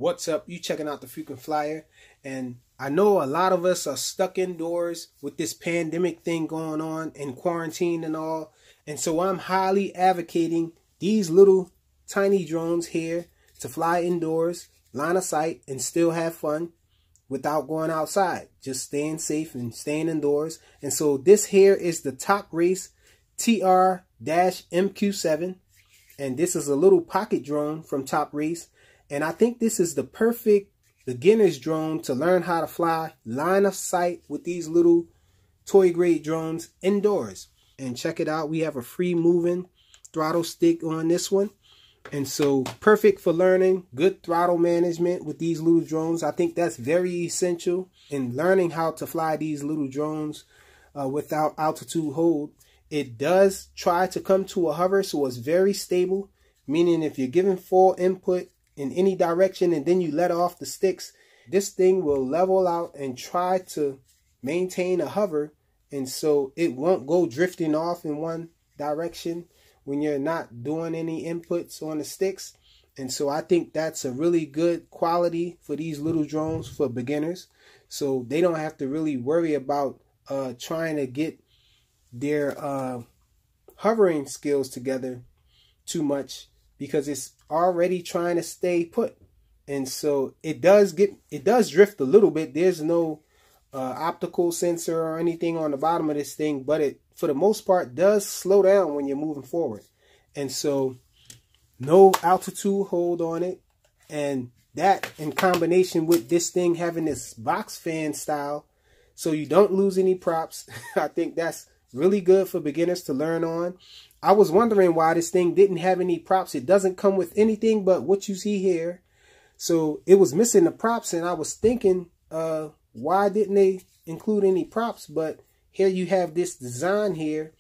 What's up? You checking out the Frequent Flyer, and I know a lot of us are stuck indoors with this pandemic thing going on and quarantine and all, and so I'm highly advocating these little tiny drones here to fly indoors, line of sight, and still have fun without going outside, just staying safe and staying indoors. And so this here is the Top Race TR-MQ7, and this is a little pocket drone from Top Race. And I think this is the perfect beginner's drone to learn how to fly line of sight with these little toy grade drones indoors. And check it out, we have a free moving throttle stick on this one. And so perfect for learning good throttle management with these little drones. I think that's very essential in learning how to fly these little drones without altitude hold. It does try to come to a hover, so it's very stable, meaning if you're giving full input in any direction and then you let off the sticks, this thing will level out and try to maintain a hover, and so it won't go drifting off in one direction when you're not doing any inputs on the sticks. And so I think that's a really good quality for these little drones for beginners, so they don't have to really worry about trying to get their hovering skills together too much, because it's already trying to stay put. And so it does drift a little bit. There's no optical sensor or anything on the bottom of this thing, but it for the most part does slow down when you're moving forward. And so no altitude hold on it, and that in combination with this thing having this box fan style so you don't lose any props, I think that's really good for beginners to learn on. I was wondering why this thing didn't have any props. It doesn't come with anything but what you see here. So it was missing the props, and I was thinking, why didn't they include any props? But here you have this design here.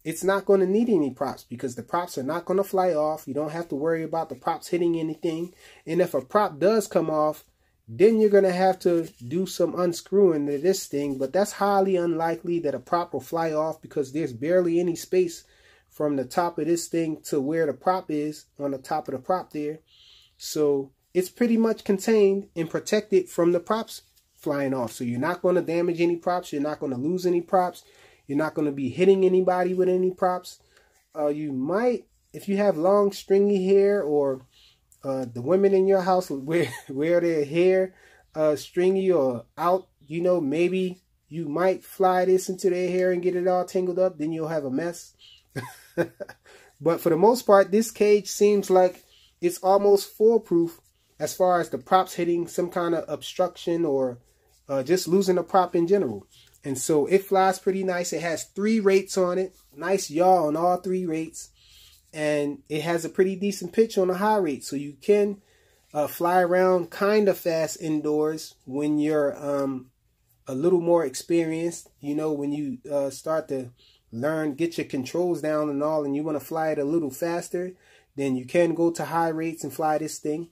It's not going to need any props because the props are not going to fly off. You don't have to worry about the props hitting anything. And if a prop does come off, then you're going to have to do some unscrewing to this thing. But that's highly unlikely that a prop will fly off because there's barely any space from the top of this thing to where the prop is on the top of the prop there. So it's pretty much contained and protected from the props flying off. So you're not going to damage any props. You're not going to lose any props. You're not going to be hitting anybody with any props. You might, if you have long stringy hair, or the women in your house wear their hair stringy or out, you know, maybe you might fly this into their hair and get it all tangled up. Then you'll have a mess. But for the most part, this cage seems like it's almost foolproof as far as the props hitting some kind of obstruction or just losing a prop in general. And so it flies pretty nice. It has 3 rates on it. Nice yaw on all 3 rates. And it has a pretty decent pitch on the high rate. So you can fly around kind of fast indoors when you're a little more experienced. You know, when you start to learn, get your controls down and all, and you want to fly it a little faster, then you can go to high rates and fly this thing.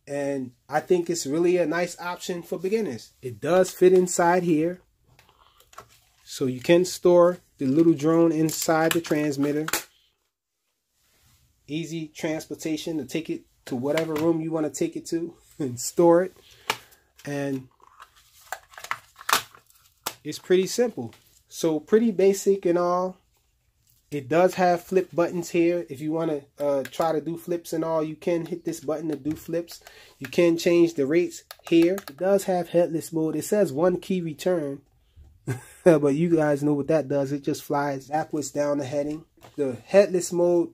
And I think it's really a nice option for beginners. It does fit inside here, so you can store the little drone inside the transmitter. Easy transportation to take it to whatever room you want to take it to and store it. And it's pretty simple. So pretty basic and all. It does have flip buttons here. If you want to try to do flips and all, you can hit this button to do flips. You can change the rates here. It does have headless mode. It says 1 key return. But you guys know what that does. It just flies backwards down the heading. The headless mode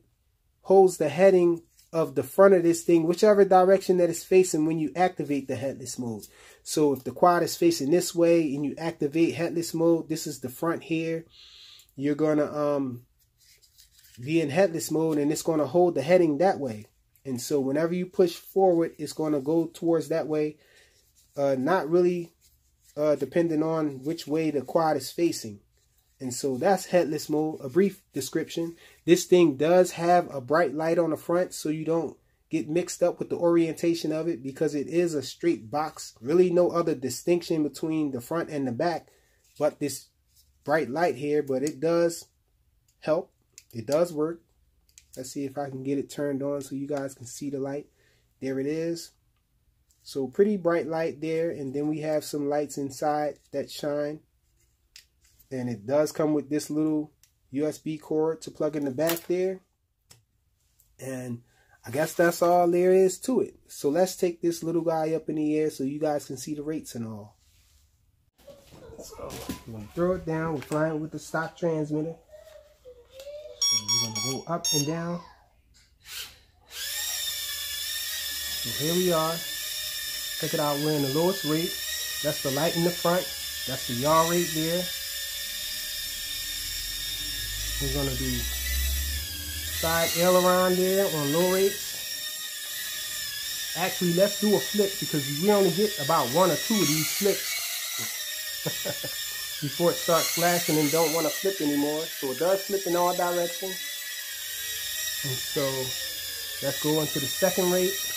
holds the heading of the front of this thing, whichever direction that it's facing when you activate the headless mode. So if the quad is facing this way and you activate headless mode, this is the front here. You're going to be in headless mode, and it's going to hold the heading that way. And so whenever you push forward, it's going to go towards that way. Not really depending on which way the quad is facing. And so that's headless mode. A brief description. This thing does have a bright light on the front, so you don't get mixed up with the orientation of it, because it is a straight box. Really no other distinction between the front and the back but this bright light here. But it does help. It does work. Let's see if I can get it turned on so you guys can see the light. There it is. So pretty bright light there, and then we have some lights inside that shine. And it does come with this little USB cord to plug in the back there. And I guess that's all there is to it. So let's take this little guy up in the air so you guys can see the rates and all. So we're going to throw it down. We're flying with the stock transmitter. So we're going to go up and down. So here we are. Check it out. We're in the lowest rate. That's the light in the front. That's the yaw rate there. We're going to do side aileron there on low rates. Actually, let's do a flip because we only get about 1 or 2 of these flips before it starts flashing and don't want to flip anymore. So it does flip in all directions. And so let's go into the second rate.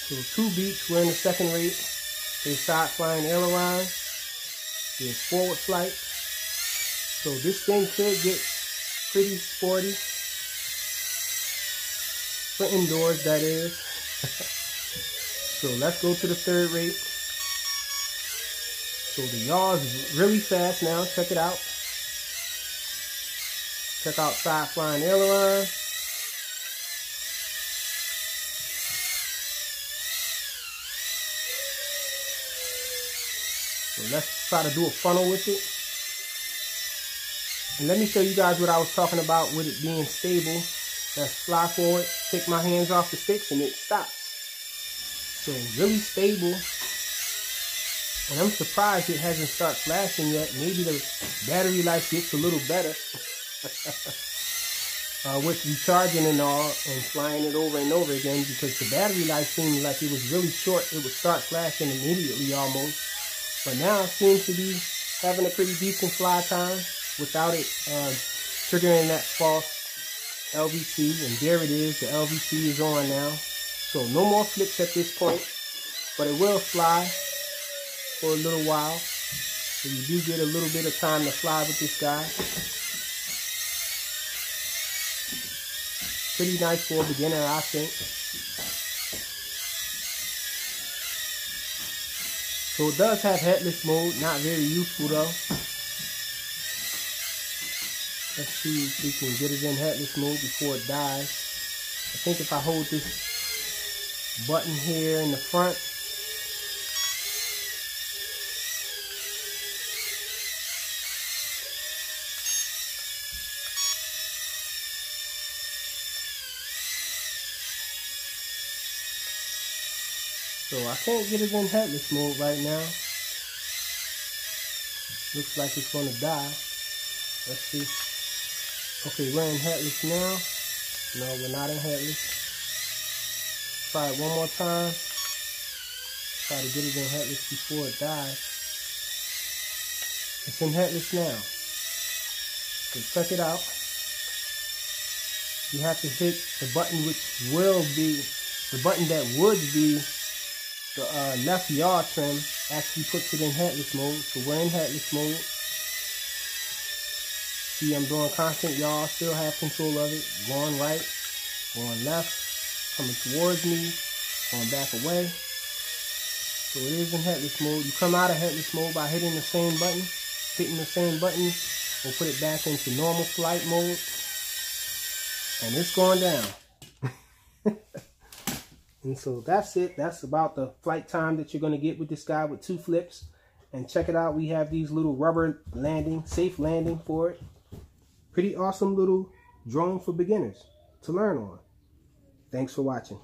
So 2 beats, we're in the second rate. There's side flying aileron. There's forward flight. So this thing could get pretty sporty. For indoors, that is. So let's go to the third rate. So the yaw is really fast now. Check it out. Check out side flying aileron. So let's try to do a funnel with it. And let me show you guys what I was talking about with it being stable. Let's fly forward, take my hands off the sticks, and it stops. So really stable. And I'm surprised it hasn't started flashing yet. Maybe the battery life gets a little better with recharging and all and flying it over and over again, because the battery life seemed like it was really short. It would start flashing immediately almost. But now it seems to be having a pretty decent fly time without it triggering that false LVC. And there it is, the LVC is on now. So no more flips at this point, but it will fly for a little while. So you do get a little bit of time to fly with this guy. Pretty nice for a beginner, I think. So it does have headless mode, not very useful though. Let's see if we can get it in headless mode before it dies. I think if I hold this button here in the front, so I can't get it in headless mode right now. Looks like it's gonna die. Let's see. Okay, we're in headless now. No, we're not in headless. Try it one more time. Try to get it in headless before it dies. It's in headless now. So check it out. You have to hit the button which will be, the button that would be the left yaw trim actually puts it in headless mode. So we're in headless mode. See, I'm doing constant yaw, still have control of it. Going right, going left, coming towards me, going back away. So it is in headless mode. You come out of headless mode by hitting the same button. Hitting the same button will put it back into normal flight mode. And it's going down. And so that's it. That's about the flight time that you're going to get with this guy with 2 flips. And check it out. We have these little rubber landing, safe landing for it. Pretty awesome little drone for beginners to learn on. Thanks for watching.